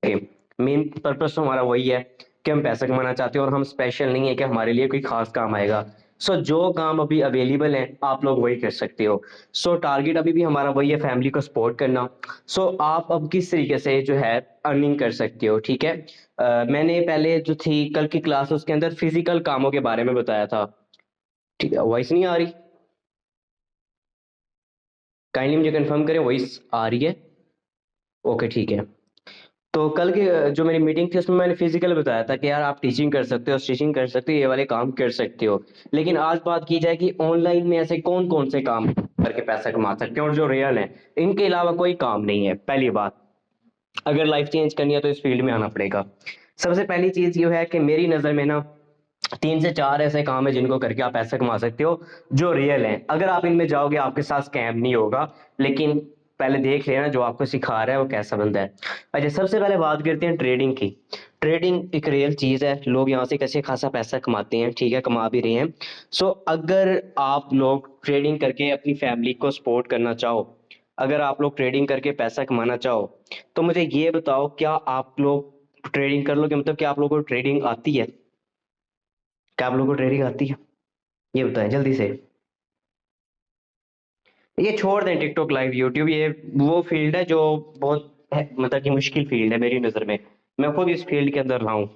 Main purpose तो हमारा वही है कि हम पैसा कमाना चाहते हैं और हम स्पेशल नहीं है कि हमारे लिए कोई खास काम आएगा। सो जो काम अभी अवेलेबल है आप लोग वही कर सकते हो। सो टारगेट अभी भी हमारा वही है, फैमिली को सपोर्ट करना। सो आप अब किस तरीके से जो है अर्निंग कर सकते हो, ठीक है। मैंने पहले जो थी कल की क्लास उसके अंदर फिजिकल कामों के बारे में बताया था। ठीक है, वॉइस नहीं आ रही? काइंडली मुझे कंफर्म करें वॉइस आ रही है। ओके ठीक है। तो कल की जो मेरी मीटिंग थी उसमें मैंने फिजिकल बताया था कि यार आप टीचिंग कर सकते हो, स्टिचिंग कर सकते हो, ये वाले काम कर सकते हो। लेकिन आज बात की जाए कि ऑनलाइन में ऐसे कौन कौन से काम करके पैसा कमा सकते हैं और जो रियल है, इनके अलावा कोई काम नहीं है। पहली बात, अगर लाइफ चेंज करनी है तो इस फील्ड में आना पड़ेगा। सबसे पहली चीज ये है कि मेरी नजर में ना 3 से 4 ऐसे काम है जिनको करके आप पैसा कमा सकते हो जो रियल हैं। अगर आप इनमें जाओगे आपके साथ स्कैम नहीं होगा, लेकिन पहले देख लेना जो आपको सिखा रहा है वो कैसा बंदा है। अच्छा, सबसे पहले बात करते हैं ट्रेडिंग की। ट्रेडिंग एक रियल चीज है, लोग यहाँ से कैसे खासा पैसा कमाते हैं, ठीक है, कमा भी रहे हैं। सो अगर आप लोग ट्रेडिंग करके अपनी फैमिली को सपोर्ट करना चाहो, अगर आप लोग ट्रेडिंग करके पैसा कमाना चाहो, तो मुझे ये बताओ क्या आप लोग ट्रेडिंग कर लोगे? मतलब क्या आप लोगों को ट्रेडिंग आती है? क्या आप लोगों को ट्रेडिंग आती है? ये बताएं जल्दी से। ये छोड़ दें टिकटॉक लाइव यूट्यूब, ये वो फील्ड है जो बहुत मतलब कि मुश्किल फील्ड है मेरी नजर में। मैं खुद इस फील्ड के अंदर रहा हूँ,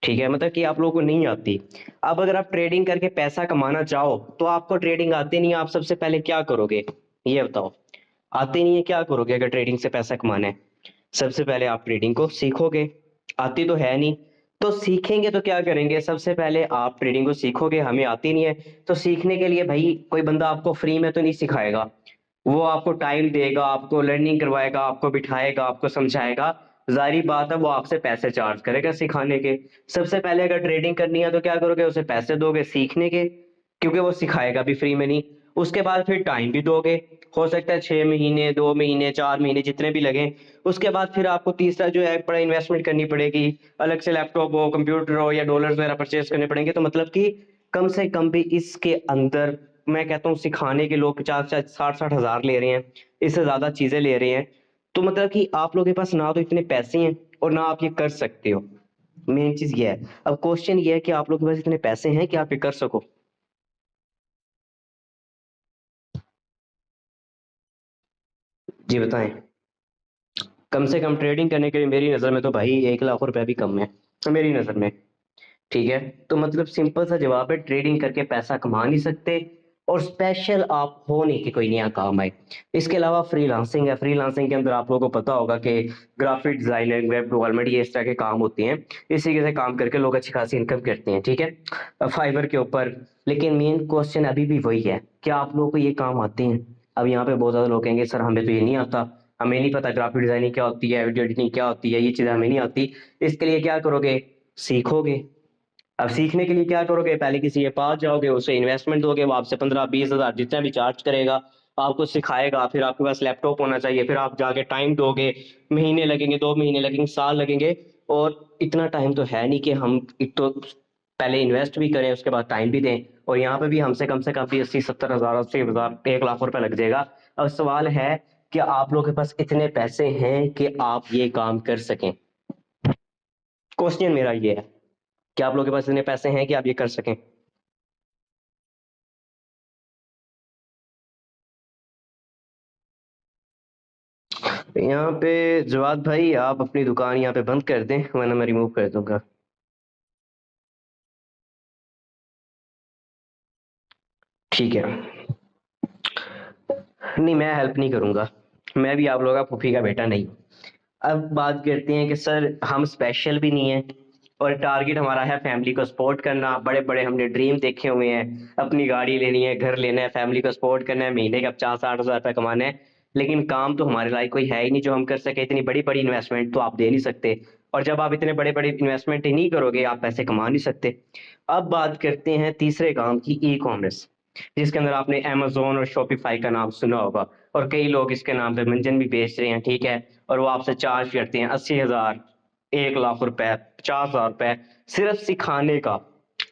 ठीक है, मतलब कि आप लोगों को नहीं आती। अब अगर आप ट्रेडिंग करके पैसा कमाना चाहो तो आपको ट्रेडिंग आती नहीं है, आप सबसे पहले क्या करोगे ये बताओ। आते नहीं है, क्या करोगे अगर ट्रेडिंग से पैसा कमाना है? सबसे पहले आप ट्रेडिंग को सीखोगे। आती तो है नहीं, तो सीखेंगे तो क्या करेंगे? सबसे पहले आप ट्रेडिंग को सीखोगे, हमें आती नहीं है तो सीखने के लिए भाई कोई बंदा आपको फ्री में तो नहीं सिखाएगा। वो आपको टाइम देगा, आपको लर्निंग करवाएगा, आपको बिठाएगा, आपको समझाएगा। जाहिर बात है वो आपसे पैसे चार्ज करेगा सिखाने के। सबसे पहले अगर ट्रेडिंग करनी है तो क्या करोगे? उसे पैसे दोगे सीखने के, क्योंकि वो सिखाएगा भी फ्री में नहीं। उसके बाद फिर टाइम भी दोगे, हो सकता है 6 महीने, 2 महीने, 4 महीने, जितने भी लगे। उसके बाद फिर आपको तीसरा जो है बड़ा इन्वेस्टमेंट करनी पड़ेगी, अलग से लैपटॉप हो, कंप्यूटर हो या डॉलर्स वगैरह परचेज करने पड़ेंगे। तो मतलब कि कम से कम भी इसके अंदर मैं कहता हूँ सिखाने के लोग 50-60 हजार ले रहे हैं, इससे ज्यादा चीजें ले रहे हैं। तो मतलब कि आप लोगों के पास ना तो इतने पैसे हैं और ना आप ये कर सकते हो। मेन चीज ये है। अब क्वेश्चन ये है कि आप लोगों के पास इतने पैसे हैं कि आप ये कर सको? जी बताएं। कम से कम ट्रेडिंग करने के लिए मेरी नज़र में तो भाई 1 लाख रुपए भी कम है मेरी नज़र में, ठीक है। तो मतलब सिंपल सा जवाब है, ट्रेडिंग करके पैसा कमा नहीं सकते और स्पेशल आप हो नहीं कि कोई नया काम आए। इसके अलावा फ्रीलांसिंग है। फ्रीलांसिंग के अंदर आप लोगों को पता होगा कि ग्राफिक डिजाइनर, वेब डेवलपमेंट, ये इस तरह के काम होते हैं। इस तरीके से काम करके लोग अच्छी खासी इनकम करते हैं, ठीक है, फाइवर के ऊपर। लेकिन मेन क्वेश्चन अभी भी वही है, क्या आप लोगों को ये काम आते हैं? अब यहाँ पे बहुत ज्यादा लोग कहेंगे सर हमें तो ये नहीं आता, हमें नहीं पता ग्राफिक डिजाइनिंग क्या होती है, वीडियो एडिटिंग क्या होती है, ये चीजें हमें नहीं आती। इसके लिए क्या करोगे? सीखोगे। अब सीखने के लिए क्या करोगे? पहले किसी के पास जाओगे, उसे इन्वेस्टमेंट दोगे, वो आपसे 15-20 हजार जितना भी चार्ज करेगा आपको सिखाएगा। फिर आपके पास लैपटॉप होना चाहिए, फिर आप जाके टाइम दोगे। महीने लगेंगे, 2 महीने लगेंगे, साल लगेंगे। और इतना टाइम तो है नहीं कि हम एक तो पहले इन्वेस्ट भी करें उसके बाद टाइम भी दें। और यहाँ पे भी हमसे कम से कम भी 80-70 हजार, 80 हजार, 1 लाख रुपए लग जाएगा। अब सवाल है कि आप लोगों के पास इतने पैसे हैं कि आप ये काम कर सकें? क्वेश्चन मेरा ये है कि आप लोगों के पास इतने पैसे हैं कि आप ये कर सकें? यहाँ पे जवाद भाई आप अपनी दुकान यहाँ पे बंद कर दें वरना मैं रिमूव कर दूंगा। ठीक है, नहीं मैं हेल्प नहीं करूंगा, मैं भी आप लोगों का फूफी का बेटा नहीं। अब बात करते हैं कि सर हम स्पेशल भी नहीं है और टारगेट हमारा है फैमिली को सपोर्ट करना। बड़े बड़े हमने ड्रीम देखे हुए हैं, अपनी गाड़ी लेनी है, घर लेना है, फैमिली को सपोर्ट करना है, महीने का 50-60 हजार रुपये कमाना है। लेकिन काम तो हमारे लायक कोई है ही नहीं जो हम कर सके। इतनी बड़ी बड़ी इन्वेस्टमेंट तो आप दे नहीं सकते, और जब आप इतने बड़े बड़े इन्वेस्टमेंट ही नहीं करोगे आप पैसे कमा नहीं सकते। अब बात करते हैं तीसरे काम की, ई कॉमर्स, जिसके अंदर आपने अमेजोन और शॉपिफाई का नाम सुना होगा। और कई लोग इसके नाम पे मंजन भी बेच रहे हैं, ठीक है। और वो आपसे चार्ज करते हैं 80 हजार, 1 लाख रुपए, 50 हजार रुपए, सिर्फ सिखाने का।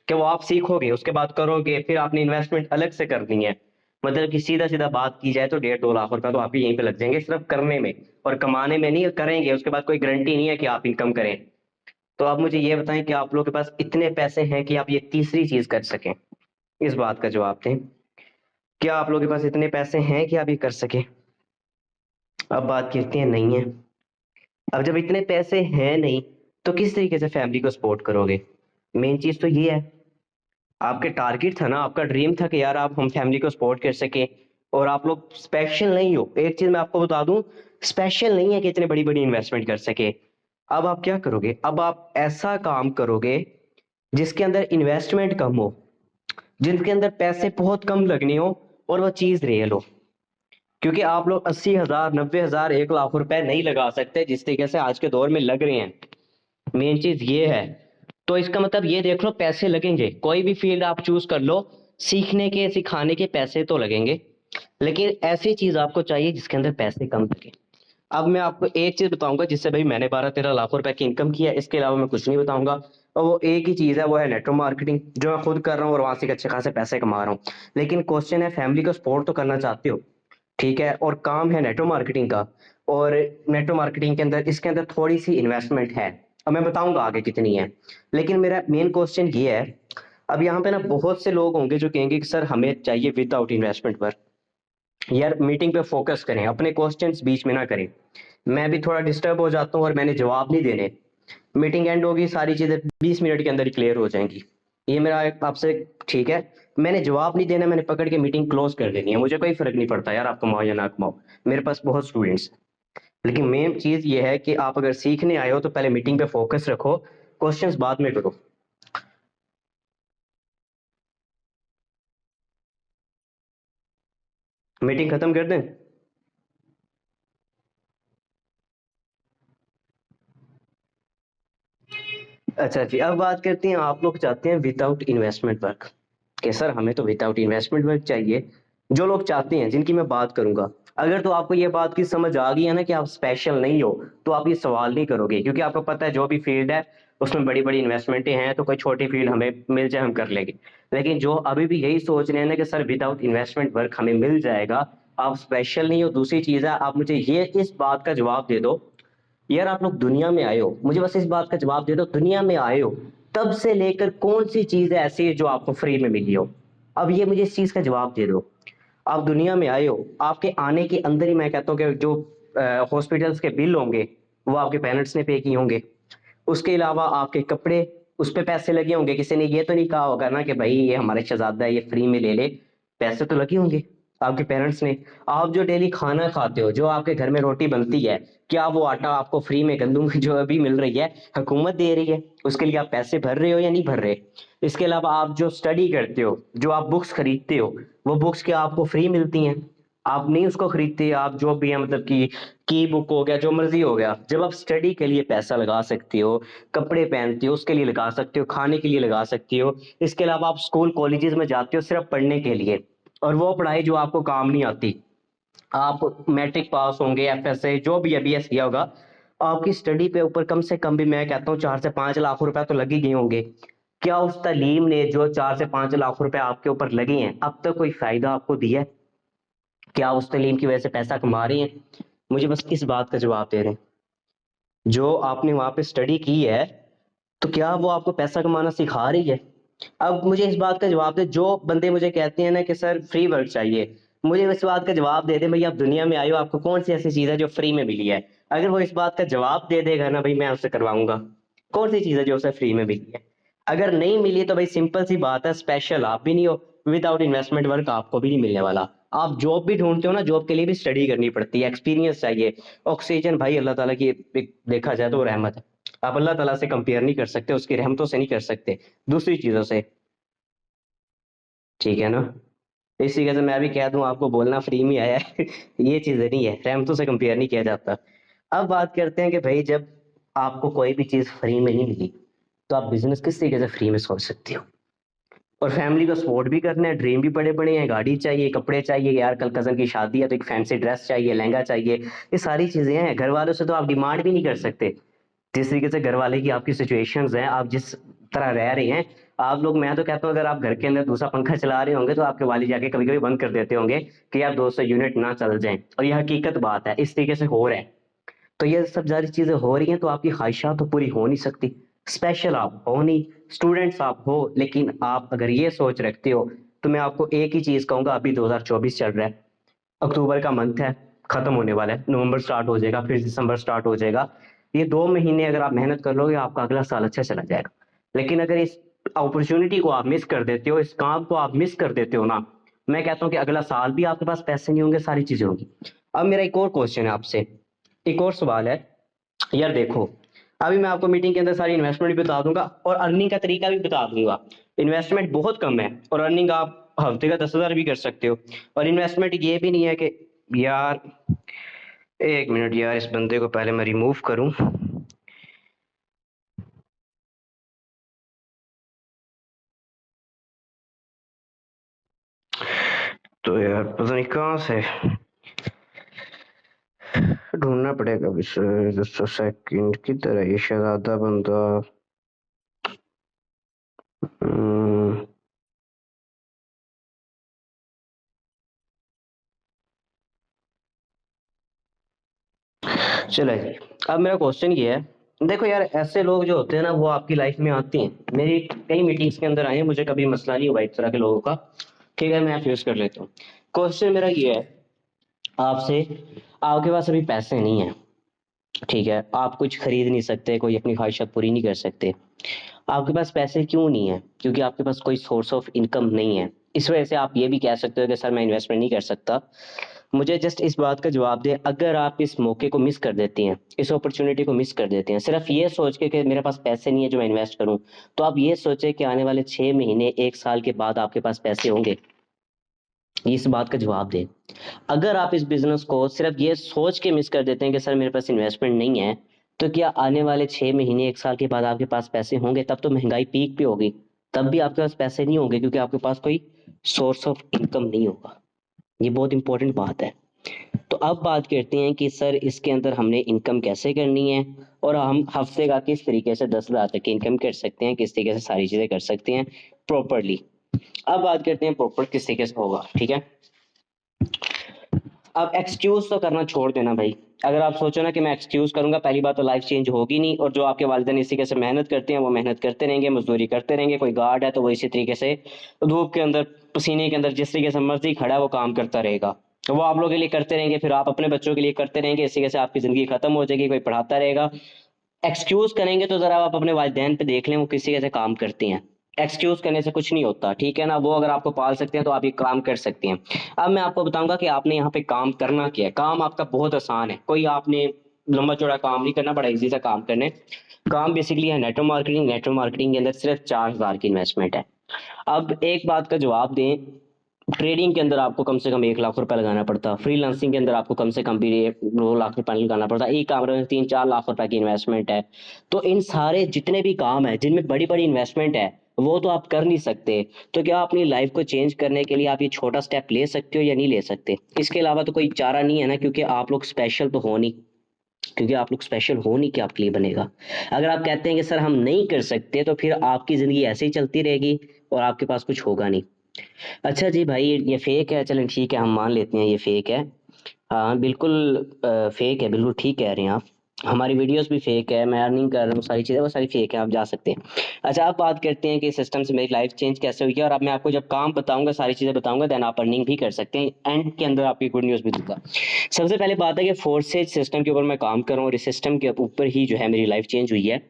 कि वो आप सीखोगे उसके बाद करोगे, फिर आपने इन्वेस्टमेंट अलग से करनी है। मतलब कि सीधा सीधा बात की जाए तो 1.5-2 लाख रुपए तो आपके यहीं पे लग जाएंगे सिर्फ करने में, और कमाने में नहीं, करेंगे उसके बाद कोई गारंटी नहीं है कि आप इनकम करें। तो आप मुझे ये बताएं कि आप लोगों के पास इतने पैसे हैं कि आप ये तीसरी चीज कर सकें? इस बात का जवाब दें, क्या आप लोगों के पास इतने पैसे हैं कि आप ये कर सके? अब बात करते हैं नहीं है। अब जब इतने पैसे हैं नहीं, तो किस तरीके से फैमिली को सपोर्ट करोगे? मेन चीज तो ये है, आपके टारगेट था ना, आपका ड्रीम था कि यार आप हम फैमिली को सपोर्ट कर सके, और आप लोग स्पेशल नहीं हो। एक चीज मैं आपको बता दूं, स्पेशल नहीं है कि इतने बड़ी बड़ी इन्वेस्टमेंट कर सके। अब आप क्या करोगे? अब आप ऐसा काम करोगे जिसके अंदर इन्वेस्टमेंट कम हो, जिनके अंदर पैसे बहुत कम लगने हो, और वो चीज रियल हो। क्योंकि आप लोग 80,000, 90,000, 1 लाख रुपए नहीं लगा सकते जिस तरीके से आज के दौर में लग रहे हैं। मेन चीज ये है। तो इसका मतलब ये देख लो, पैसे लगेंगे, कोई भी फील्ड आप चूज कर लो, सीखने के सिखाने के पैसे तो लगेंगे, लेकिन ऐसी चीज आपको चाहिए जिसके अंदर पैसे कम लगे। अब मैं आपको एक चीज बताऊंगा जिससे भाई मैंने 12-13 लाख रुपए की इनकम की है, इसके अलावा मैं कुछ नहीं बताऊंगा। और वो एक ही चीज है, वो है नेटवर्क मार्केटिंग, जो मैं खुद कर रहा हूँ और वहां से अच्छे खासे पैसे कमा रहा हूँ। लेकिन क्वेश्चन है, फैमिली को सपोर्ट तो करना चाहते हो, ठीक है, और काम है नेटवर्क मार्केटिंग का, और नेटवर्क मार्केटिंग के अंदर, इसके अंदर थोड़ी सी इन्वेस्टमेंट है, अब मैं बताऊंगा आगे कितनी है। लेकिन मेरा मेन क्वेश्चन ये है, अब यहाँ पे ना बहुत से लोग होंगे जो कहेंगे कि सर हमें चाहिए विदाउट इन्वेस्टमेंट पर। यार मीटिंग पे फोकस करें, अपने क्वेश्चंस बीच में ना करें। मैं भी थोड़ा डिस्टर्ब हो जाता हूँ और मैंने जवाब नहीं देने, मीटिंग एंड होगी, सारी चीजें 20 मिनट के अंदर ही क्लियर हो जाएंगी। ये मेरा आपसे, ठीक है, मैंने जवाब नहीं देना, मैंने पकड़ के मीटिंग क्लोज कर देनी है, मुझे कोई फर्क नहीं पड़ता यार आप कमाओ या ना कमाओ, मेरे पास बहुत स्टूडेंट्स। लेकिन मेन चीज ये है कि आप अगर सीखने आए हो तो पहले मीटिंग पे फोकस रखो, क्वेश्चंस बाद में करो। मीटिंग खत्म कर दें? अच्छा जी, अब बात करते हैं, आप लोग चाहते हैं विदाउट इन्वेस्टमेंट वर्क, कि सर हमें तो विदाउट इन्वेस्टमेंट वर्क चाहिए। जो लोग चाहते हैं, जिनकी मैं बात करूंगा, अगर तो आपको ये बात की समझ आ गई है ना कि आप स्पेशल नहीं हो, तो आप ये सवाल नहीं करोगे, क्योंकि आपको पता है जो भी फील्ड है उसमें बड़ी बड़ी इन्वेस्टमेंटें हैं, तो कोई छोटी फील्ड हमें मिल जाए हम कर लेंगे। लेकिन जो अभी भी यही सोच रहे हैं ना कि सर विदाउट इन्वेस्टमेंट वर्क हमें मिल जाएगा, आप स्पेशल नहीं हो। दूसरी चीज है, आप मुझे ये इस बात का जवाब दे दो, यार आप लोग दुनिया में आए हो, मुझे बस इस बात का जवाब दे दो, दुनिया में आए हो तब से लेकर कौन सी चीज ऐसी है जो आपको फ्री में मिली हो? अब ये मुझे इस चीज का जवाब दे दो। आप दुनिया में आए हो, आपके आने के अंदर ही मैं कहता हूँ कि जो हॉस्पिटल्स के बिल होंगे वो आपके पेरेंट्स ने पे किए होंगे। उसके अलावा आपके कपड़े, उस पे पैसे लगे होंगे, किसी ने ये तो नहीं कहा होगा ना कि भाई ये हमारा शहजादा है ये फ्री में ले ले, पैसे तो लगे होंगे आपके पेरेंट्स ने। आप जो डेली खाना खाते हो, जो आपके घर में रोटी बनती है, क्या वो आटा आपको फ्री में, गंदम की जो अभी मिल रही है, हुकूमत दे रही है, उसके लिए आप पैसे भर रहे हो या नहीं भर रहे? इसके अलावा आप जो स्टडी करते हो, जो आप बुक्स खरीदते हो, वो बुक्स क्या आपको फ्री मिलती हैं? आप नहीं उसको खरीदते, आप जो भी है मतलब कि की बुक हो गया, जो मर्जी हो गया, जब आप स्टडी के लिए पैसा लगा सकते हो, कपड़े पहनते हो उसके लिए लगा सकते हो, खाने के लिए लगा सकते हो, इसके अलावा आप स्कूल कॉलेजेस में जाते हो सिर्फ पढ़ने के लिए, और वो पढ़ाई जो आपको काम नहीं आती, आप मैट्रिक पास होंगे, एफएसए जो भी है, बीएस किया होगा, आपकी स्टडी पे ऊपर कम से कम भी मैं कहता हूँ 4 से 5 लाख रुपए तो लग ही गए होंगे। क्या उस तालीम ने जो 4 से 5 लाख रुपए आपके ऊपर लगे हैं अब तक कोई फायदा आपको दिया है? क्या आप उस तालीम की वजह से पैसा कमा रहे हैं? मुझे बस इस बात का जवाब दे रहे हैं। जो आपने वहां पे स्टडी की है, तो क्या वो आपको पैसा कमाना सिखा रही है? अब मुझे इस बात का जवाब दे, जो बंदे मुझे कहते हैं ना कि सर फ्री वर्क चाहिए, मुझे इस बात का जवाब दे दे भाई, आप दुनिया में आए हो, आपको कौन सी ऐसी चीज है जो फ्री में मिली है? अगर वो इस बात का जवाब दे देगा ना भाई, मैं उससे करवाऊंगा। कौन सी चीज है जो उसे फ्री में मिली है? अगर नहीं मिली तो भाई सिंपल सी बात है, स्पेशल आप भी नहीं हो, विदाउट इन्वेस्टमेंट वर्क आपको भी नहीं मिलने वाला। आप जॉब भी ढूंढते हो ना, जॉब के लिए भी स्टडी करनी पड़ती है, एक्सपीरियंस चाहिए। ऑक्सीजन भाई अल्लाह ताला की एक देखा जाए तो वो रहमत है, आप अल्लाह ताला से कंपेयर नहीं कर सकते, उसकी रहमतों से नहीं कर सकते, दूसरी चीजों से, ठीक है ना? इसी वजह से मैं भी कह दूं आपको, बोलना फ्री में आया है ये चीजें नहीं है, रहमतों से कंपेयर नहीं किया जाता। अब बात करते हैं कि भाई जब आपको कोई भी चीज फ्री में नहीं मिली, तो आप बिजनेस किस तरीके से फ्री में सोच सकते हो? और फैमिली को सपोर्ट भी करना है, ड्रीम भी बड़े बड़े हैं, गाड़ी चाहिए, कपड़े चाहिए, यार कल कजन की शादी है तो एक फैंसी ड्रेस चाहिए, लहंगा चाहिए, ये सारी चीजें हैं। घर वालों से तो आप डिमांड भी नहीं कर सकते, जिस तरीके से घर वाले की आपकी सिचुएशंस हैं, आप जिस तरह रह रहे हैं, आप लोग, मैं तो कहता हूँ अगर आप घर के अंदर दूसरा पंखा चला रहे होंगे तो आपके वालिद जाके कभी कभी बंद कर देते होंगे कि यार 200 यूनिट ना चल जाएं, और ये हकीकत बात है, इस तरीके से हो रहा है। तो ये सब सारी चीजें हो रही हैं तो आपकी ख्वाहिशात तो पूरी हो नहीं सकती। स्पेशल आप हो नहीं, स्टूडेंट्स आप हो, लेकिन आप अगर ये सोच रखते हो तो मैं आपको एक ही चीज कहूंगा, अभी 2024 चल रहा है, अक्टूबर का मंथ है, खत्म होने वाला है, नवंबर स्टार्ट हो जाएगा, फिर दिसंबर स्टार्ट हो जाएगा। ये 2 महीने अगर आप मेहनत कर लोगे आपका अगला साल अच्छा चला जाएगा। लेकिन अगर इस अपॉर्चुनिटी को आप मिस कर देते हो, इस काम को आप मिस कर देते हो ना, मैं कहता हूँ कि अगला साल भी आपके पास पैसे नहीं होंगे, सारी चीजें होंगी। अब मेरा एक और क्वेश्चन है आपसे, एक और सवाल है। यार देखो, अभी मैं आपको मीटिंग के अंदर सारी इन्वेस्टमेंट भी बता दूंगा और अर्निंग का तरीका भी बता दूंगा। इन्वेस्टमेंट बहुत कम है और अर्निंग आप हफ्ते का 10,000 भी कर सकते हो। और इन्वेस्टमेंट ये भी नहीं है कि यार, एक मिनट यार, इस बंदे को पहले मैं रिमूव करूं। तो यार पता नहीं कहाँ से ढूंढना पड़ेगा अभी। सेकंड किधर है ये शहजादा बंदा? हम्म, चले जी। अब मेरा क्वेश्चन ये है, देखो यार, ऐसे लोग जो होते हैं ना वो आपकी लाइफ में आती हैं, मेरी कई मीटिंग्स के अंदर आए हैं, मुझे कभी मसला नहीं हुआ इस तरह के लोगों का। ठीक है, मैं फेस कर लेता हूँ। क्वेश्चन मेरा ये है आपसे, आपके पास अभी पैसे नहीं है, ठीक है, आप कुछ खरीद नहीं सकते, कोई अपनी ख्वाहिशात पूरी नहीं कर सकते। आपके पास पैसे क्यों नहीं है? क्योंकि आपके पास कोई सोर्स ऑफ इनकम नहीं है। इस वजह से आप ये भी कह सकते हो कि सर मैं इन्वेस्टमेंट नहीं कर सकता। मुझे जस्ट इस बात का जवाब दे, अगर आप इस मौके को मिस कर देती हैं, इस अपॉर्चुनिटी को मिस कर देते हैं सिर्फ ये सोच के कि मेरे पास पैसे नहीं है जो मैं इन्वेस्ट करूं, तो आप ये सोचे कि आने वाले 6 महीने 1 साल के बाद आपके पास पैसे होंगे? इस बात का जवाब दें। अगर आप इस बिजनेस को सिर्फ ये सोच के मिस कर देते हैं कि सर मेरे पास इन्वेस्टमेंट नहीं है, तो क्या आने वाले 6 महीने 1 साल के बाद आपके पास पैसे होंगे? तब तो महंगाई पीक पे होगी, तब भी आपके पास पैसे नहीं होंगे क्योंकि आपके पास कोई सोर्स ऑफ इनकम नहीं होगा। ये बहुत इंपॉर्टेंट बात है। तो अब बात करते हैं कि सर इसके अंदर हमने इनकम कैसे करनी है, और हम हफ्ते का किस तरीके से 10,000 तक की इनकम कर सकते हैं, किस तरीके से सारी चीजें कर सकते हैं प्रॉपरली। अब बात करते हैं प्रॉपर किस तरीके से होगा, ठीक है। अब एक्सक्यूज तो करना छोड़ देना भाई। अगर आप सोचो ना कि मैं एक्सक्यूज करूंगा, पहली बात तो लाइफ चेंज होगी नहीं, और जो आपके वालिदैन इसी तरीके से मेहनत करते हैं वो मेहनत करते रहेंगे, मजदूरी करते रहेंगे। कोई गार्ड है तो वो इसी तरीके से धूप के अंदर, पसीने के अंदर, जिस तरीके से मर्जी खड़ा है वो काम करता रहेगा। तो वो आप लोगों के लिए करते रहेंगे, फिर आप अपने बच्चों के लिए करते रहेंगे, इसी तरीके से आपकी जिंदगी खत्म हो जाएगी, कोई पढ़ाता रहेगा। एक्सक्यूज करेंगे तो जरा आप अपने वालिदैन पे देख लें वो किसी कैसे काम करती हैं। एक्सक्यूज करने से कुछ नहीं होता, ठीक है ना। वो अगर आपको पाल सकते हैं तो आप ये काम कर सकते हैं। अब मैं आपको बताऊंगा कि आपने यहाँ पे काम करना क्या है। काम आपका बहुत आसान है, कोई आपने लंबा चौड़ा काम नहीं करना, बड़ा इजी सा काम करने। काम बेसिकली है नेटवर्क मार्केटिंग। नेटवर्क मार्केटिंग के अंदर सिर्फ 4,000 की इन्वेस्टमेंट है। अब एक बात का जवाब दें, ट्रेडिंग के अंदर आपको कम से कम 1 लाख रुपए लगाना पड़ता, फ्रीलांसिंग के अंदर आपको कम से कम भी 2 लाख रुपए लगाना पड़ता, ई कॉमर्स में 3-4 लाख रुपए की इन्वेस्टमेंट है। तो इन सारे जितने भी काम है जिनमें बड़ी बड़ी इन्वेस्टमेंट है वो तो आप कर नहीं सकते। तो क्या अपनी लाइफ को चेंज करने के लिए आप ये छोटा स्टेप ले सकते हो या नहीं ले सकते? इसके अलावा तो कोई चारा नहीं है ना, क्योंकि आप लोग स्पेशल तो हो नहीं। क्योंकि आप लोग स्पेशल हो नहीं कि आपके लिए बनेगा। अगर आप कहते हैं कि सर हम नहीं कर सकते, तो फिर आपकी जिंदगी ऐसे ही चलती रहेगी और आपके पास कुछ होगा नहीं। अच्छा जी भाई, ये फेक है, चलें ठीक है, हम मान लेते हैं ये फेक है। हाँ बिल्कुल फेक है, बिल्कुल ठीक कह रहे हैं आप। हमारी वीडियोस भी फेक है, मैं अर्निंग कर रहा हूँ, सारी चीज़ें वो सारी फेक है, आप जा सकते हैं। अच्छा, आप बात करते हैं कि सिस्टम से मेरी लाइफ चेंज कैसे हुई है, और अब मैं आपको जब काम बताऊंगा, सारी चीज़ें बताऊंगा, देन आप अर्निंग भी कर सकते हैं। एंड के अंदर आपकी गुड न्यूज़ भी दूंगा। सबसे पहले बात है कि फोर्सेज सिस्टम के ऊपर मैं काम कर रहा हूँ, और इस सिस्टम के ऊपर ही जो है मेरी लाइफ चेंज हुई है।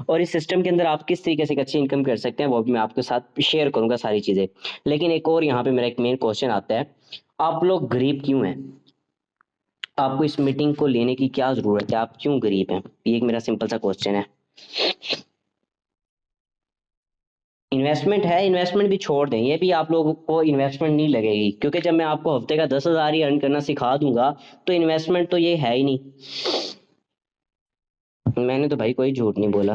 और इस सिस्टम के अंदर आप किस तरीके से एक अच्छी इनकम कर सकते हैं वो भी मैं आपके साथ शेयर करूंगा सारी चीज़ें। लेकिन एक और यहाँ पे मेरा एक मेन क्वेश्चन आता है, आप लोग गरीब क्यों हैं? आपको इस मीटिंग को लेने की क्या जरूरत है? आप क्यों गरीब हैं? ये एक मेरा सिंपल सा क्वेश्चन है। इन्वेस्टमेंट है, इन्वेस्टमेंट भी छोड़ दें, ये भी आप लोगों को इन्वेस्टमेंट नहीं लगेगी, क्योंकि जब मैं आपको हफ्ते का 10,000 ही अर्न करना सिखा दूंगा तो इन्वेस्टमेंट तो ये है ही नहीं। मैंने तो भाई कोई झूठ नहीं बोला।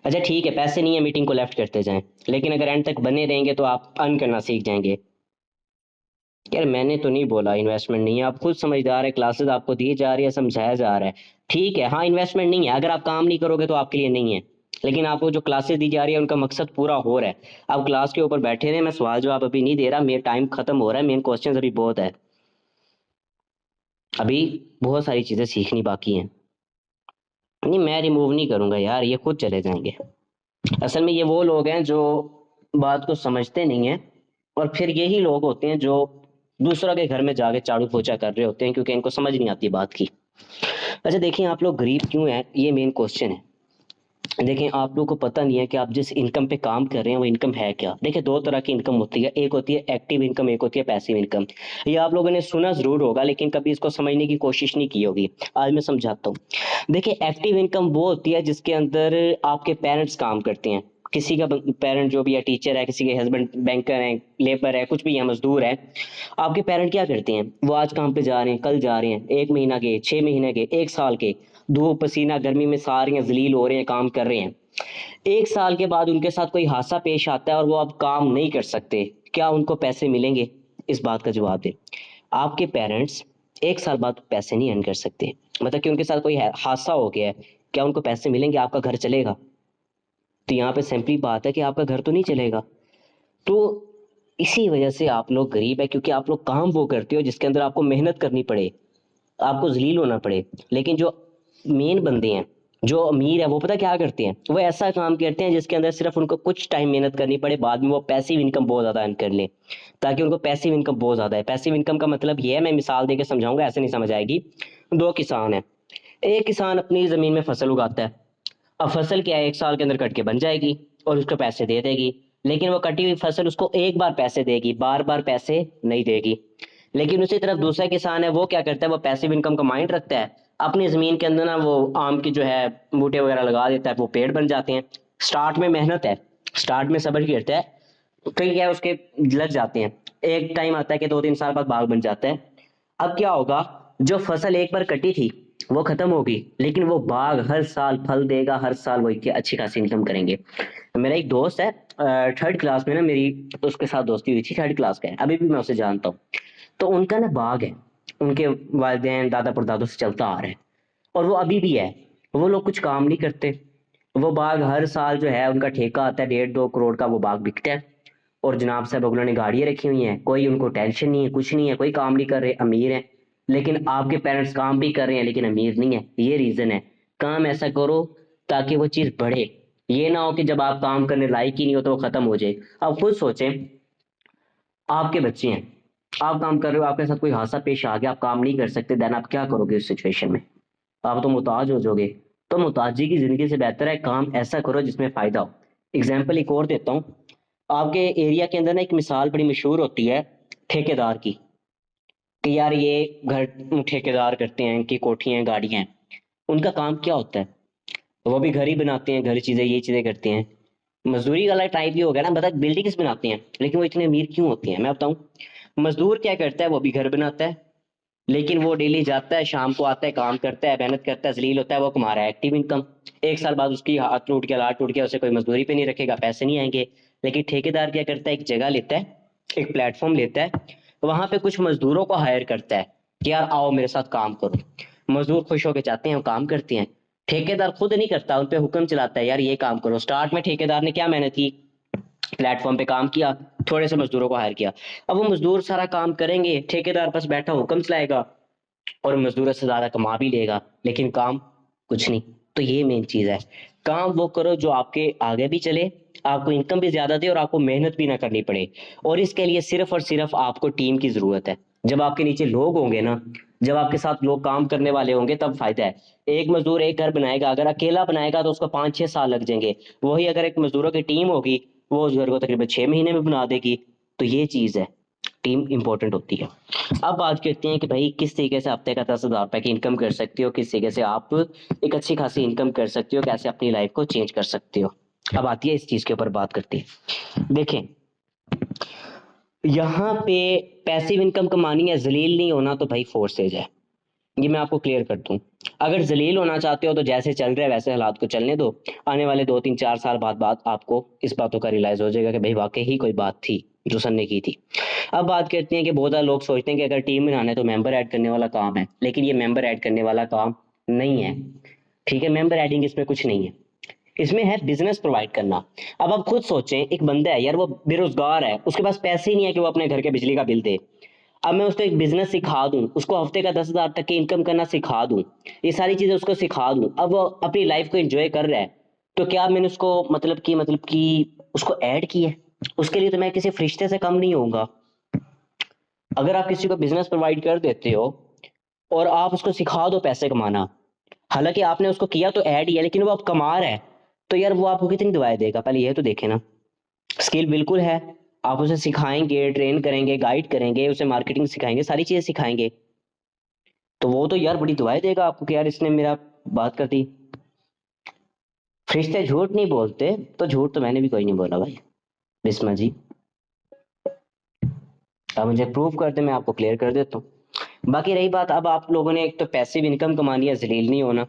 अच्छा ठीक है, पैसे नहीं है, मीटिंग को लेफ्ट करते जाएं, लेकिन अगर एंड तक बने रहेंगे तो आप अर्न करना सीख जाएंगे। यार मैंने तो नहीं बोला इन्वेस्टमेंट नहीं है, आप खुद समझदार है, क्लासेस आपको दी जा रही है, समझाया जा रहा है। ठीक है, हाँ इन्वेस्टमेंट नहीं है, अगर आप काम नहीं करोगे तो आपके लिए नहीं है। लेकिन आपको जो क्लासेस दी जा रही है उनका मकसद पूरा हो रहा है। आप क्लास के ऊपर बैठे रहे, मैं सवाल जवाब अभी नहीं दे रहा, मेरा टाइम खत्म हो रहा है, मेन क्वेश्चन अभी बहुत है, अभी बहुत सारी चीजें सीखनी बाकी हैं। नहीं मैं रिमूव नहीं करूंगा यार, ये खुद चले जाएंगे। असल में ये वो लोग हैं जो बात को समझते नहीं है, और फिर यही लोग होते हैं जो दूसरों के घर में जाके झाड़ू पोछा कर रहे होते हैं, क्योंकि इनको समझ नहीं आती बात की। अच्छा देखिए, आप लोग गरीब क्यों हैं, ये मेन क्वेश्चन है। देखें, आप लोगों को पता नहीं है कि आप जिस इनकम पे काम कर रहे हैं वो इनकम है क्या। देखिए, दो तरह की इनकम होती है, एक होती है एक्टिव इनकम, एक होती है पैसिव इनकम। ये आप लोगों ने सुना जरूर होगा, लेकिन कभी इसको समझने की कोशिश नहीं की होगी। आज मैं समझाता हूँ। देखिए, एक्टिव इनकम वो होती है जिसके अंदर आपके पेरेंट्स काम करते हैं। किसी का पेरेंट जो भी है, टीचर है, किसी के हस्बैंड बैंकर है, लेबर है, कुछ भी है, मजदूर है। आपके पेरेंट क्या करते हैं, वो आज काम पे जा रहे हैं, कल जा रहे हैं, 1 महीना के, 6 महीने के, 1 साल के, धूप पसीना गर्मी में सारे जलील हो रहे हैं, काम कर रहे हैं। 1 साल के बाद उनके साथ कोई हादसा पेश आता है और वो अब काम नहीं कर सकते, क्या उनको पैसे मिलेंगे? इस बात का जवाब दें। आपके पेरेंट्स 1 साल बाद पैसे नहीं अर्न कर सकते, मतलब कि उनके साथ कोई हादसा हो गया है, क्या उनको पैसे मिलेंगे? आपका घर चलेगा? तो यहाँ पे सिंपली बात है कि आपका घर तो नहीं चलेगा। तो इसी वजह से आप लोग गरीब है, क्योंकि आप लोग काम वो करते हो जिसके अंदर आपको मेहनत करनी पड़े, आपको जलील होना पड़े। लेकिन जो मेन बंदे हैं, जो अमीर है, वो पता क्या करते हैं, वो ऐसा काम करते हैं जिसके अंदर सिर्फ उनको कुछ टाइम मेहनत करनी पड़े, बाद में वो पैसिव इनकम बहुत ज्यादा अर्न कर ले, ताकि उनको पैसिव इनकम बहुत ज्यादा है। पैसिव इनकम का मतलब ये है, मैं मिसाल देकर समझाऊंगा, ऐसे नहीं समझ आएगी। दो किसान है, एक किसान अपनी जमीन में फसल उगाता है। अब फसल क्या है, 1 साल के अंदर कट के बन जाएगी और उसको पैसे दे देगी। लेकिन वो कटी हुई फसल उसको एक बार पैसे देगी, बार बार पैसे नहीं देगी। लेकिन उसी तरफ दूसरा किसान है, वो क्या करता है, वो पैसिव इनकम का माइंड रखता है। अपनी जमीन के अंदर ना वो आम की जो है बूटे वगैरह लगा देता है, वो पेड़ बन जाते हैं। स्टार्ट में मेहनत है, स्टार्ट में सब्र करता है, कई क्या है उसके लग जाते हैं। एक टाइम आता है कि 2-3 साल बाद बाग बन जाता है। अब क्या होगा, जो फसल एक बार कटी थी वो खत्म होगी, लेकिन वो बाग हर साल फल देगा, हर साल वो अच्छी खासी इनकम करेंगे। मेरा एक दोस्त है, 3rd क्लास में ना मेरी उसके साथ दोस्ती हुई थी, 3rd क्लास का है, अभी भी मैं उसे जानता हूँ। तो उनका ना बाग है, उनके वालिदैन दादा परदादों से चलता आ रहा है, और वो अभी भी है। वो लोग कुछ काम नहीं करते, वो बाग हर साल जो है उनका ठेका आता है, 1.5-2 करोड़ का वो बाग बिकता है। और जनाब साहब उन्होंने गाड़ियां रखी हुई हैं, कोई उनको टेंशन नहीं है, कुछ नहीं है, कोई काम नहीं कर रहे, अमीर है। लेकिन आपके पेरेंट्स काम भी कर रहे हैं लेकिन अमीर नहीं है। ये रीजन है। काम ऐसा करो ताकि वो चीज बढ़े। ये ना हो कि जब आप काम करने लायक ही नहीं हो तो वो खत्म हो जाए। अब खुद सोचें, आपके बच्चे हैं, आप काम कर रहे हो, आपके साथ कोई हादसा पेश आ गया, आप काम नहीं कर सकते, देन आप क्या करोगे उस सिचुएशन में? आप तो मुताज हो जाओगे। तो मुताजी की जिंदगी से बेहतर है काम ऐसा करो जिसमें फायदा हो। एग्जाम्पल एक और देता हूँ। आपके एरिया के अंदर ना एक मिसाल बड़ी मशहूर होती है ठेकेदार की, कि यार ये घर ठेकेदार करते हैं, कि कोठियां गाड़ियां हैं। उनका काम क्या होता है, वो भी घर ही बनाते हैं, घर चीजें ये चीजें करते हैं। मजदूरी वाला टाइप ही हो गया ना, बता बिल्डिंग्स बनाते हैं, लेकिन वो इतने अमीर क्यों होते हैं मैं बताऊं। मजदूर क्या करता है, वो भी घर बनाता है, लेकिन वो डेली जाता है, शाम को आता है, काम करता है, मेहनत करता है, जलील होता है, वो कमा रहा है एक्टिव इनकम। 1 साल बाद उसकी हाथ टूट गया, लात टूट गया, उसे कोई मजदूरी पे नहीं रखेगा, पैसे नहीं आएंगे। लेकिन ठेकेदार क्या करता है, एक जगह लेता है, एक प्लेटफॉर्म लेता है, वहां पे कुछ मजदूरों को हायर करता है कि यार आओ मेरे साथ काम करो। मजदूर खुश होकर जाते हैं, वो काम करते हैं। ठेकेदार खुद नहीं करता, उन पे हुक्म चलाता है, यार ये काम करो। स्टार्ट में ठेकेदार ने क्या मेहनत की, प्लेटफॉर्म पे काम किया, थोड़े से मजदूरों को हायर किया। अब वो मजदूर सारा काम करेंगे, ठेकेदार बस बैठा हुक्म चलाएगा, और मजदूर से ज्यादा कमा भी लेगा, लेकिन काम कुछ नहीं। तो ये मेन चीज है, काम वो करो जो आपके आगे भी चले, आपको इनकम भी ज्यादा दे और आपको मेहनत भी ना करनी पड़े। और इसके लिए सिर्फ और सिर्फ आपको टीम की जरूरत है। जब आपके नीचे लोग होंगे ना, जब आपके साथ लोग काम करने वाले होंगे, तब फायदा है। एक मजदूर एक घर बनाएगा, अगर अकेला बनाएगा तो उसको 5-6 साल लग जाएंगे। वही अगर एक मजदूरों की टीम होगी, वो उस घर को तकरीबन 6 महीने में बना देगी। तो ये चीज है, टीम इंपॉर्टेंट होती है। अब बात करते हैं कि भाई किस तरीके से हफ्ते का 10,000 रुपए की इनकम कर सकते हो, किस तरीके से आप एक अच्छी खासी इनकम कर सकते हो, कैसे अपनी लाइफ को चेंज कर सकते हो। अब आती है इस चीज के ऊपर बात करते हैं। देखें, यहाँ पे पैसिव इनकम कमानी है, जलील नहीं होना, तो भाई फोर्सेज है। ये मैं आपको क्लियर कर दूं। अगर जलील होना चाहते हो तो जैसे चल रहे हैं वैसे हालात को चलने दो। आने वाले 2-3-4 साल बाद आपको इस बातों का रियलाइज हो जाएगा कि भाई वाकई ही कोई बात थी जो सर ने की थी। अब बात करते हैं कि बहुत सारे लोग सोचते हैं कि अगर टीम बनाना है तो मेंबर ऐड करने वाला काम है, लेकिन ये मेंबर ऐड करने वाला काम नहीं है। ठीक है, मेंबर ऐडिंग इसमें कुछ नहीं है। इसमें है बिजनेस प्रोवाइड करना। अब आप खुद सोचें, एक बंदा है यार, वो बेरोजगार है, उसके पास पैसे ही नहीं है कि वो अपने घर के बिजली का बिल दे। अब मैं उसको एक बिजनेस सिखा दूं, उसको हफ्ते का 10,000 तक की इनकम करना सिखा दूं, ये सारी चीजें उसको सिखा दूं, अब वो अपनी लाइफ को एंजॉय कर रहा है, तो क्या मैंने उसको मतलब कि उसको ऐड किया है? उसके लिए तो मैं किसी फरिश्ते से कम नहीं होऊंगा। अगर आप किसी को बिजनेस प्रोवाइड कर देते हो और आप उसको सिखा दो पैसे कमाना, हालांकि आपने उसको किया तो ऐड ही है, लेकिन वो अब कमा रहा है, तो यार वो आपको कितनी दुआएं देगा, पहले ये तो देखे ना। स्किल बिल्कुल है, आप उसे सिखाएंगे, ट्रेन करेंगे, गाइड करेंगे, उसे मार्केटिंग सिखाएंगे, सारी चीजें सिखाएंगे, तो वो तो यार बड़ी दुआएं देगा आपको कि यार इसने मेरा बात कर दी। फरिश्ते झूठ नहीं बोलते, तो झूठ तो मैंने भी कोई नहीं बोला भाई। बिस्मा जी, आप मुझे प्रूव कर दे, मैं आपको क्लियर कर देता हूँ। बाकी रही बात, अब आप लोगों ने एक तो पैसिव इनकम कमानी है, जलील नहीं होना।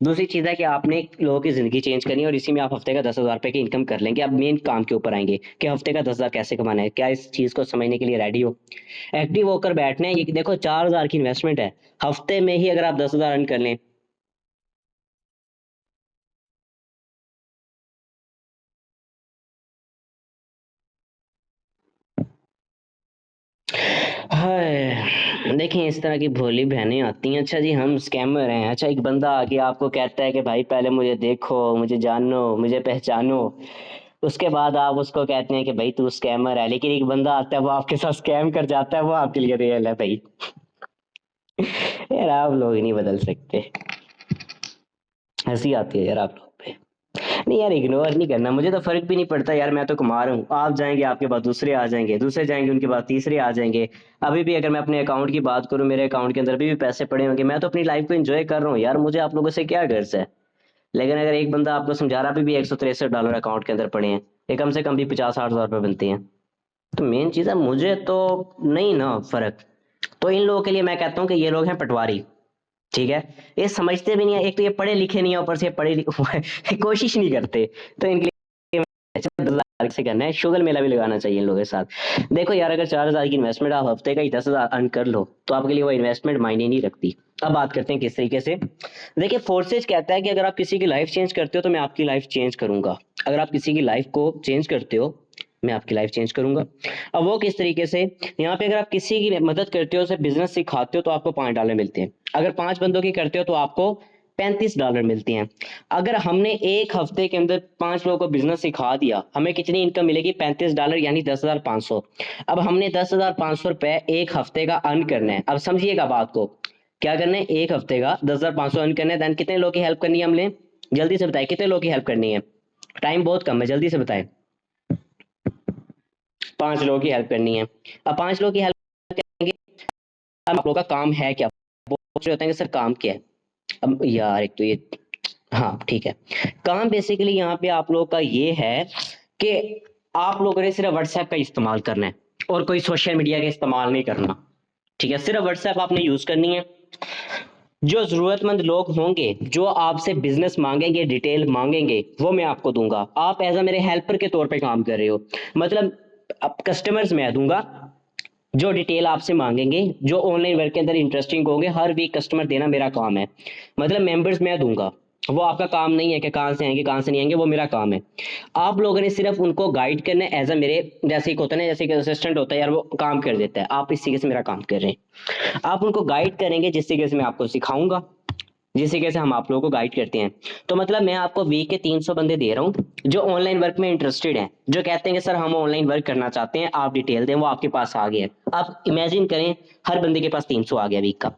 दूसरी चीज है कि आपने लोगों की जिंदगी चेंज करनी है, और इसी में आप हफ्ते का 10,000 रुपए की इनकम कर लेंगे। अब मेन काम के ऊपर आएंगे कि हफ्ते का 10,000 कैसे कमाना है। क्या इस चीज को समझने के लिए रेडी हो? एक्टिव होकर बैठना है। ये देखो 4,000 की इन्वेस्टमेंट है, हफ्ते में ही अगर आप 10,000 अर्न कर लें। हाय, देखिए इस तरह की भोली बहनें आती हैं। अच्छा जी, हम स्कैमर हैं। अच्छा, एक बंदा आके आपको कहता है कि भाई पहले मुझे देखो, मुझे जानो, मुझे पहचानो, उसके बाद आप उसको कहते हैं कि भाई तू स्कैमर है। लेकिन एक बंदा आता है, वो आपके साथ स्कैम कर जाता है, वो आपके लिए रियल है भाई। यार आप लोग नहीं बदल सकते। हंसी आती है यार आप लोग पे। नहीं यार, इग्नोर नहीं करना, मुझे तो फर्क भी नहीं पड़ता यार, मैं तो कुमार हूँ। आप जाएंगे, आपके बाद दूसरे आ जाएंगे, दूसरे जाएंगे, उनके बाद तीसरे आ जाएंगे। अभी भी अगर मैं अपने अकाउंट की बात करूँ, मेरे अकाउंट के अंदर अभी भी पैसे पड़े होंगे, मैं तो अपनी लाइफ को एंजॉय कर रहा हूँ यार, मुझे आप लोगों से क्या गर्ज है। लेकिन अगर एक बंदा आपको समझा रहा, अभी भी $163 अकाउंट के अंदर पड़े हैं, ये कम से कम भी 50-60 हज़ार रुपये बनते हैं। तो मेन चीज़ है, मुझे तो नहीं ना फर्क। तो इन लोगों के लिए मैं कहता हूँ कि ये लोग हैं पटवारी। ठीक है, ये समझते भी नहीं है, एक तो ये पढ़े लिखे नहीं है, ऊपर से ये पढ़े कोशिश नहीं करते। तो इनके लिए से करना है, शुगर मेला भी लगाना चाहिए इन लोगों के साथ। देखो यार, अगर 4,000 की इन्वेस्टमेंट आप हफ्ते का ही 10,000 अर्न कर लो, तो आपके लिए वो इन्वेस्टमेंट मायने नहीं रखती। अब बात करते हैं किस तरीके से। देखिए, फोर्सेज कहता है कि अगर आप किसी की लाइफ चेंज करते हो, तो मैं आपकी लाइफ चेंज करूंगा। अगर आप किसी की लाइफ को चेंज करते हो, मैं आपकी लाइफ चेंज करूंगा। अब वो किस तरीके से? यहाँ पे अगर आप किसी की मदद करते हो, उसे बिजनेस सिखाते हो, तो आपको $5 मिलते हैं। अगर 5 बंदों की करते हो, तो आपको $35 मिलती हैं। अगर हमने एक हफ्ते के अंदर 5 लोगों को बिजनेस सिखा दिया, हमें कितनी इनकम मिलेगी? $35, यानी 10,500। अब हमने 10,500 रुपए एक हफ्ते का अर्न करना है। अब समझिएगा बात को, क्या करना है? एक हफ्ते का 10,500 अर्न करना है। देन कितने लोगों की हेल्प करनी है हमने? जल्दी से बताए, कितने लोगों की हेल्प करनी है? टाइम बहुत कम है, जल्दी से बताए। 5 लोगों की हेल्प करनी है। अब 5 लोगों की हेल्प करेंगे। अब आप लोगों का काम है क्या? पूछ रहे होते हैं कि सर काम क्या है? अब यार एक तो ये, हाँ ठीक है, काम बेसिकली यहाँ पे आप लोगों का ये है कि आप लोगों ने सिर्फ व्हाट्सएप का इस्तेमाल करना है, और कोई सोशल मीडिया का इस्तेमाल नहीं करना। ठीक है, सिर्फ व्हाट्सएप आपने यूज करनी है। जो जरूरतमंद लोग होंगे, जो आपसे बिजनेस मांगेंगे, डिटेल मांगेंगे, वो मैं आपको दूंगा। आप एज अ मेरे हेल्पर के तौर पे काम कर रहे हो, मतलब अब कस्टमर्स मैं दूंगा, जो डिटेल आपसे मांगेंगे, जो ऑनलाइन वर्क के अंदर इंटरेस्टिंग होंगे, हर वीक कस्टमर देना मेरा काम है। मतलब मेंबर्स मैं दूंगा, वो आपका काम नहीं है कि कहाँ से आएंगे कहाँ से नहीं आएंगे, वो मेरा काम है। आप लोगों ने सिर्फ उनको गाइड करना है, एज अ मेरे जैसे एक होता है ना, जैसे कि असिस्टेंट होता है यार, वो काम कर देता है, आप इस तरीके से मेरा काम कर रहे हैं। आप उनको गाइड करेंगे, जिस तरीके से मैं आपको सिखाऊंगा, जिस तरीके से हम आप लोगों को गाइड करते हैं। तो मतलब मैं आपको वीक के 300 बंदे दे रहा हूँ, जो ऑनलाइन वर्क में इंटरेस्टेड हैं, जो कहते हैं कि सर हम ऑनलाइन वर्क करना चाहते हैं, आप डिटेल दें, वो आपके पास आ गए। आप इमेजिन करें, हर बंदे के पास 300 आ गया वीक का।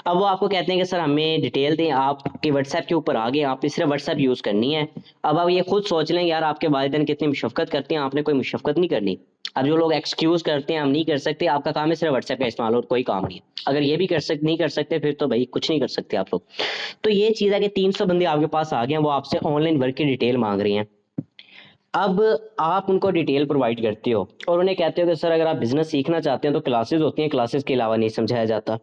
अब वो आपको कहते हैं कि सर हमें डिटेल दें, आपके व्हाट्सएप के ऊपर आ गए, आपने सिर्फ व्हाट्सएप यूज करनी है। अब आप ये खुद सोच लें यार, आपके वालिदैन कितनी मुशक्कत करते हैं, आपने कोई मुशक्कत नहीं करनी। अब जो लोग एक्सक्यूज करते हैं हम नहीं कर सकते, आपका काम है सिर्फ व्हाट्सएप का इस्तेमाल, और कोई काम नहीं। अगर ये भी नहीं कर सकते, फिर तो भाई कुछ नहीं कर सकते आप लोग। तो ये चीज है कि 300 बंदे आपके पास आ गए हैं, वो आपसे ऑनलाइन वर्क की डिटेल मांग रहे हैं। अब आप उनको डिटेल प्रोवाइड करते हो, और उन्हें कहते हो कि सर अगर आप बिजनेस सीखना चाहते हैं, तो क्लासेस होती हैं, क्लासेस के अलावा नहीं समझाया जाता।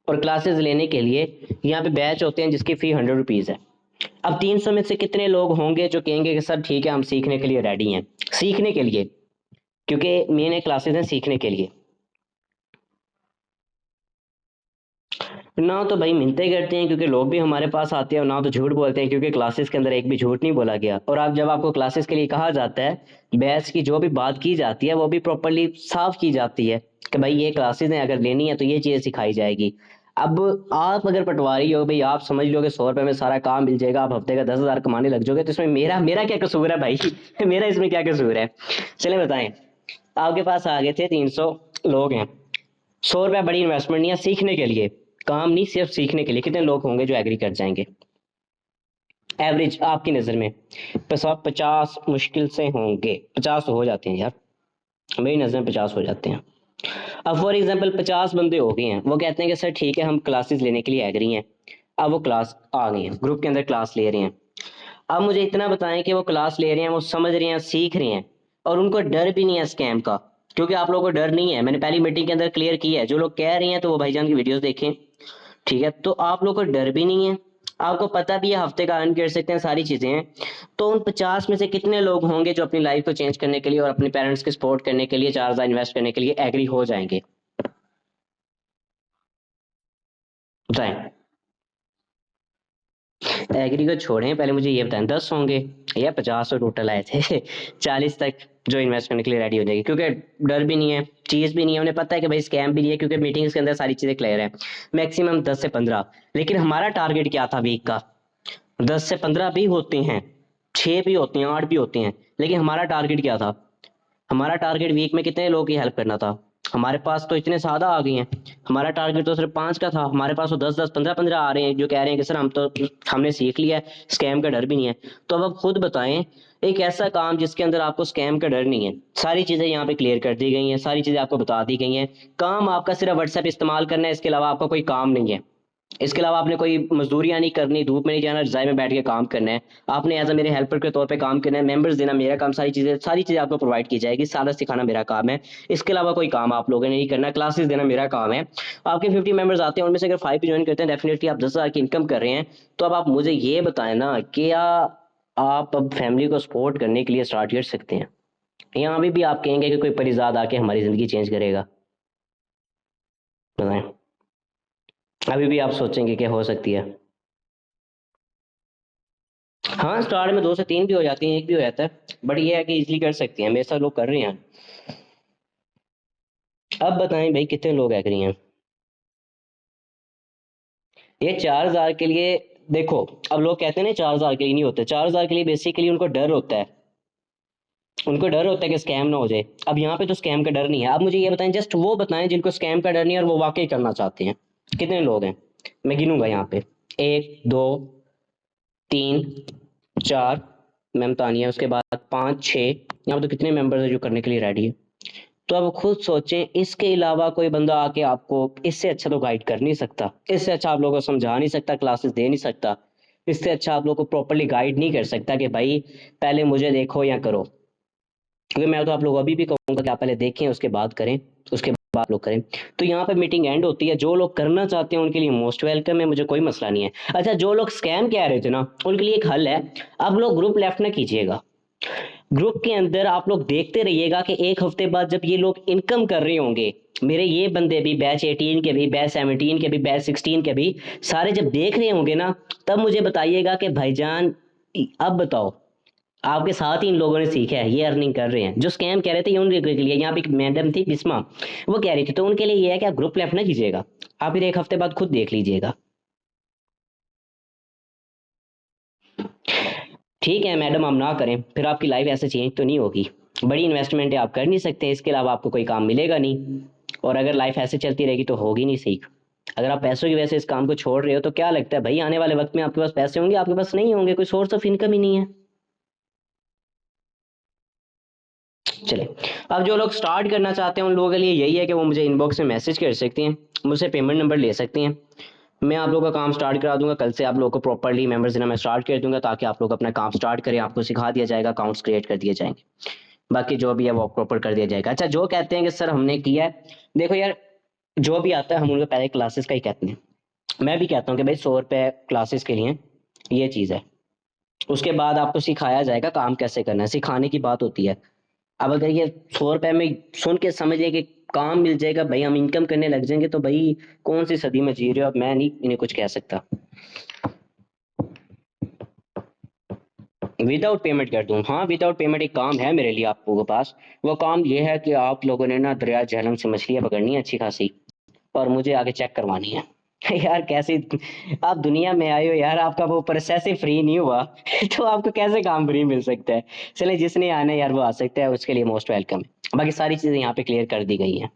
और क्लासेस लेने के लिए यहाँ पे बैच होते हैं, जिसकी फी 100 रुपीज है। अब 300 में से कितने लोग होंगे जो कहेंगे कि सर ठीक है, हम सीखने के लिए रेडी हैं? सीखने के लिए, क्योंकि मेन क्लासेस हैं सीखने के लिए। ना तो भाई मिन्नतें करते हैं क्योंकि लोग भी हमारे पास आते हैं, और ना तो झूठ बोलते हैं क्योंकि क्लासेस के अंदर एक भी झूठ नहीं बोला गया। और आप जब आपको क्लासेस के लिए कहा जाता है, बहस की जो भी बात की जाती है वो भी प्रॉपरली साफ की जाती है कि भाई ये क्लासेस हैं, अगर लेनी है तो ये चीज़ सिखाई जाएगी। अब आप अगर पटवारी हो भाई, आप समझ लो कि 100 रुपये में सारा काम मिल जाएगा, आप हफ्ते का 10,000 कमाने लग जाओगे, तो इसमें मेरा मेरा क्या कसूर है भाई? मेरा इसमें क्या कसूर है? चले बताएं। आपके पास आ गए थे 300 लोग हैं, 100 रुपया बड़ी इन्वेस्टमेंट नहीं है सीखने के लिए, काम नहीं, सिर्फ सीखने के लिए। कितने लोग होंगे जो एग्री कर जाएंगे? एवरेज आपकी नज़र में 50 मुश्किल से होंगे, 50 तो हो जाते हैं यार, मेरी नज़र में 50 हो जाते हैं। अब फॉर एग्जांपल 50 बंदे हो गए हैं, वो कहते हैं कि सर ठीक है हम क्लासेस लेने के लिए एग्री हैं। अब वो क्लास आ गई हैं, ग्रुप के अंदर क्लास ले रहे हैं। अब मुझे इतना बताएं कि वो क्लास ले रहे हैं, वो समझ रहे हैं, सीख रहे हैं, और उनको डर भी नहीं है स्कैम का, क्योंकि आप लोगों को डर नहीं है। मैंने पहली मीटिंग के अंदर क्लियर किया है, जो लोग कह रहे हैं तो वो भाईजान की वीडियोस देखें, ठीक है? तो आप लोगों को डर भी नहीं है, आपको पता भी है हफ्ते का अर्न कर सकते हैं, सारी चीजें हैं। तो उन 50 में से कितने लोग होंगे जो अपनी लाइफ को चेंज करने के लिए और अपने पेरेंट्स के सपोर्ट करने के लिए 4,000 इन्वेस्ट करने के लिए एग्री हो जाएंगे? बताएं। एग्री को छोड़ें, पहले मुझे ये बताएं 10 होंगे या 50 तो टोटल आए थे? 40 तक जो इन्वेस्ट करने के लिए रेडी हो जाएगी, क्योंकि डर भी नहीं है, चीज भी नहीं है, उन्हें पता है कि भाई स्कैम भी नहीं है, क्योंकि मीटिंग्स के अंदर सारी चीजें क्लियर है। मैक्सिमम 10 से 15। लेकिन हमारा टारगेट क्या था वीक का? 10 से 15 भी होते हैं, 6 भी होते हैं, 8 भी होते हैं, लेकिन हमारा टारगेट क्या था? हमारा टारगेट वीक में कितने लोगों की हेल्प करना था? हमारे पास तो इतने सादा आ गए हैं, हमारा टारगेट तो सिर्फ 5 का था, हमारे पास तो 10-10 15-15 आ रहे हैं जो कह रहे हैं कि सर हम तो हमने सीख लिया है, स्कैम का डर भी नहीं है। तो अब आप खुद बताएं एक ऐसा काम जिसके अंदर आपको स्कैम का डर नहीं है, सारी चीजें यहाँ पे क्लियर कर दी गई हैं, सारी चीजें आपको बता दी गई हैं, काम आपका सिर्फ व्हाट्सएप इस्तेमाल करना है, इसके अलावा आपका कोई काम नहीं है। इसके अलावा आपने कोई मजदूरियां नहीं करनी, धूप में नहीं जाना, रजाई में बैठ के काम करना है, आपने एज अ मेरे हेल्पर के तौर पे काम करना है, मेंबर्स देना मेरा काम, सारी चीजें आपको प्रोवाइड की जाएगी, सारा सिखाना मेरा काम है। इसके अलावा कोई काम आप लोगों ने नहीं करना, क्लासेस देना मेरा काम है। आपके 50 मेंबर्स आते हैं, उनमें से अगर 5 भी ज्वाइन करते हैं, डेफिनेटली आप 10,000 की इनकम कर रहे हैं। तो अब आप मुझे ये बताएं ना, क्या आप अब फैमिली को सपोर्ट करने के लिए स्टार्ट कर सकते हैं, या अभी भी आप कहेंगे कि कोई परिजाद आके हमारी जिंदगी चेंज करेगा? बताएं। अभी भी आप सोचेंगे क्या हो सकती है? हाँ, स्टार्ट में 2 से 3 भी हो जाती हैं, 1 भी हो जाता है, बट ये है कि इजीली कर सकते हैं, मेरे साथ लोग कर रहे हैं। अब बताएं भाई कितने लोग एग्री हैं? ये 4,000 के लिए देखो, अब लोग कहते हैं ना 4,000 के लिए नहीं होते, 4,000 के लिए बेसिकली उनको डर होता है, उनको डर होता है कि स्कैम ना हो जाए। अब यहाँ पे तो स्कैम का डर नहीं है। अब मुझे ये बताएं, जस्ट वो बताएं जिनको स्कैम का डर नहीं है और वो वाकई करना चाहते हैं। कितने लोग हैं? मैं गिनूंगा यहाँ पे, 1 2 3 4, मैम तानिया, उसके बाद 5 6, यहाँ पे तो कितने मेंबर्स हैं जो करने के लिए रेडी है? तो अब खुद सोचें, इसके अलावा कोई बंदा आके आपको इससे अच्छा तो गाइड कर नहीं सकता, इससे अच्छा आप लोगों को समझा नहीं सकता, क्लासेस दे नहीं सकता, इससे अच्छा आप लोगों को प्रॉपरली गाइड नहीं कर सकता कि भाई पहले मुझे देखो या करो। क्योंकि मैं तो आप लोग अभी भी कहूंगा कि आप पहले देखें उसके बाद करें, उसके बाद आप लोग करें। तो यहाँ पे मीटिंग एंड होती है, जो लोग करना चाहते हैं उनके लिए मोस्ट वेलकम है, मुझे कोई मसला नहीं है। अच्छा, जो लोग स्कैम कह रहे थे ना, उनके लिए एक हल है, आप लोग ग्रुप लेफ्ट ना कीजिएगा। ग्रुप के अंदर आप लोग देखते रहिएगा कि एक हफ्ते बाद जब ये लोग इनकम कर रहे होंगे, मेरे ये बंदे भी, बैच 18 के भी, बैच 17 के भी, बैच 16 के भी, सारे जब देख रहे होंगे ना, तब मुझे बताइएगा कि भाईजान अब बताओ, आपके साथ ही इन लोगों ने सीखा है, ये अर्निंग कर रहे हैं। जो स्कैम कह रहे थे ये उनके लिए, यहाँ पे एक मैडम थी बिस्मा, वो कह रही थी, तो उनके लिए ये है कि आप ग्रुप लेफ्ट ना कीजिएगा, आप फिर एक हफ्ते बाद खुद देख लीजिएगा। ठीक है मैडम, हम ना करें फिर आपकी लाइफ ऐसे चेंज तो नहीं होगी, बड़ी इन्वेस्टमेंट है, आप कर नहीं सकते, इसके अलावा आपको कोई काम मिलेगा नहीं, और अगर लाइफ ऐसे चलती रहेगी तो होगी नहीं सीख। अगर आप पैसों की वजह से इस काम को छोड़ रहे हो तो क्या लगता है भाई आने वाले वक्त में आपके पास पैसे होंगे? आपके पास नहीं होंगे, कोई सोर्स ऑफ इनकम ही नहीं है। चले, अब जो लोग स्टार्ट करना चाहते हैं उन लोगों के लिए यही है कि वो मुझे इनबॉक्स में मैसेज कर सकते हैं, मुझसे पेमेंट नंबर ले सकते हैं, मैं आप लोगों का काम स्टार्ट करा दूंगा। कल से आप लोगों को प्रॉपर्ली मेंबर्स देना मैं स्टार्ट कर दूंगा, ताकि आप लोग अपना काम स्टार्ट करें, आपको सिखा दिया जाएगा, अकाउंट्स क्रिएट कर दिए जाएंगे, बाकी जो भी है वो प्रॉपर कर दिया जाएगा। अच्छा, जो कहते हैं कि सर हमने किया है, देखो यार, जो भी आता है हम उनको पहले क्लासेस का ही कहते हैं। मैं भी कहता हूँ कि भाई 100 रुपये क्लासेस के लिए ये चीज़ है, उसके बाद आपको सिखाया जाएगा काम कैसे करना है, सिखाने की बात होती है। अब अगर ये 100 रुपये में सुन के समझिए कि काम मिल जाएगा भाई, हम इनकम करने लग जाएंगे, तो भाई कौन सी सदी में जी रहे हो, अब मैं नहीं इन्हें कुछ कह सकता। विदाउट पेमेंट कर दूं? हाँ, विदाउट पेमेंट एक काम है मेरे लिए आपको के पास। वो काम ये है कि आप लोगों ने ना दरिया झेलम से मछलियां पकड़नी है अच्छी खासी, और मुझे आगे चेक करवानी है। यार कैसे आप दुनिया में आए हो यार, आपका वो प्रोसेस ही फ्री नहीं हुआ तो आपको कैसे काम फ्री मिल सकता है? चले, जिसने आना है यार वो आ सकता है, उसके लिए मोस्ट वेलकम है। बाकी सारी चीजें यहाँ पे क्लियर कर दी गई हैं।